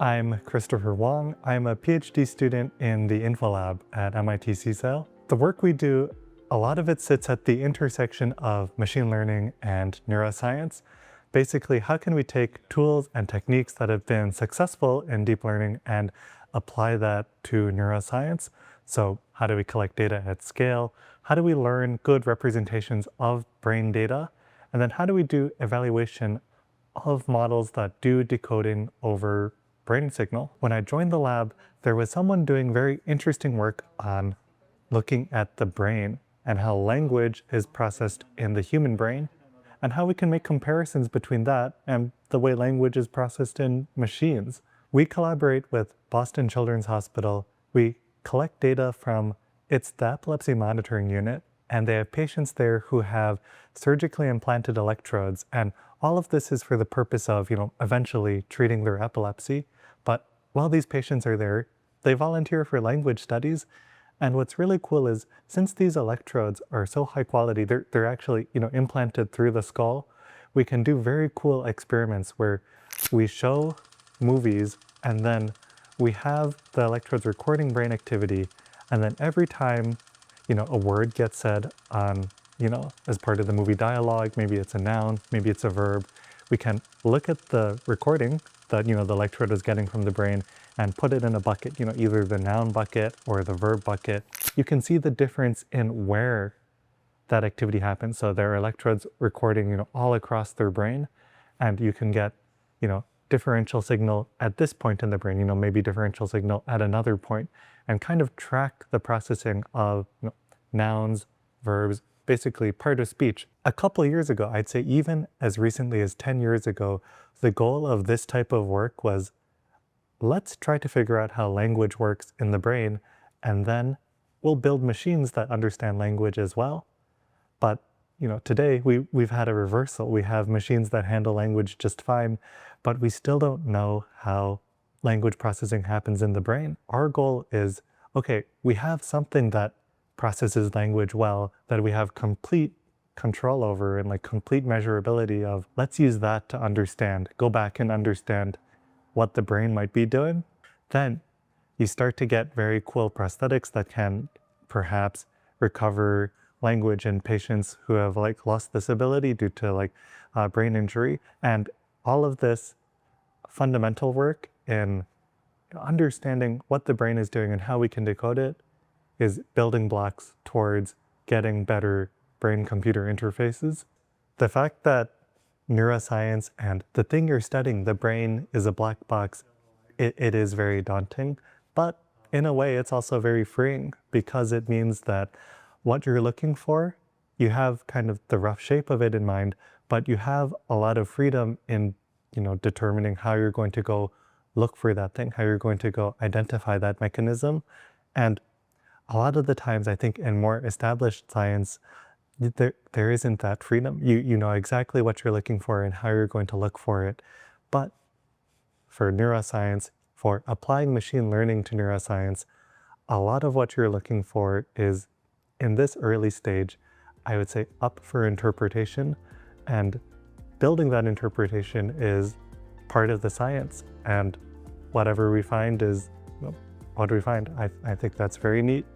I'm Christopher Wang. I'm a PhD student in the Info Lab at MIT CSAIL. The work we do, a lot of it sits at the intersection of machine learning and neuroscience. Basically, how can we take tools and techniques that have been successful in deep learning and apply that to neuroscience? So how do we collect data at scale? How do we learn good representations of brain data? And then how do we do evaluation of models that do decoding over brain signal? When I joined the lab, there was someone doing very interesting work on looking at the brain and how language is processed in the human brain and how we can make comparisons between that and the way language is processed in machines. We collaborate with Boston Children's Hospital. We collect data from the epilepsy monitoring unit, and they have patients there who have surgically implanted electrodes, and all of this is for the purpose of, eventually treating their epilepsy. But while these patients are there, they volunteer for language studies. And what's really cool is, since these electrodes are so high quality, they're actually, implanted through the skull, we can do very cool experiments where we show movies and then we have the electrodes recording brain activity, and then every time, a word gets said on, as part of the movie dialogue, maybe it's a noun, maybe it's a verb, we can look at the recording that, the electrode is getting from the brain and put it in a bucket, either the noun bucket or the verb bucket. You can see the difference in where that activity happens. So there are electrodes recording, all across their brain, and you can get, differential signal at this point in the brain, maybe differential signal at another point, and kind of track the processing of nouns, verbs, basically part of speech. A couple of years ago, I'd say even as recently as 10 years ago, the goal of this type of work was, let's try to figure out how language works in the brain, and then we'll build machines that understand language as well. But today we've had a reversal. We have machines that handle language just fine, but we still don't know how language processing happens in the brain. Our goal is, okay, we have something that processes language well, that we have complete control over and complete measurability of. Let's use that to understand, go back and understand what the brain might be doing. Then you start to get very cool prosthetics that can perhaps recover language in patients who have lost this ability due to brain injury. And all of this fundamental work in understanding what the brain is doing and how we can decode it is building blocks towards getting better brain-computer interfaces. The fact that neuroscience and the thing you're studying, the brain, is a black box, it is very daunting, but in a way it's also very freeing, because it means that what you're looking for, you have kind of the rough shape of it in mind, but you have a lot of freedom in, determining how you're going to go look for that thing, how you're going to go identify that mechanism. And a lot of the times, I think in more established science, there isn't that freedom. You know exactly what you're looking for and how you're going to look for it. But for neuroscience, for applying machine learning to neuroscience, a lot of what you're looking for is, in this early stage, I would say up for interpretation, and building that interpretation is part of the science. And whatever we find is, what do we find? I think that's very neat.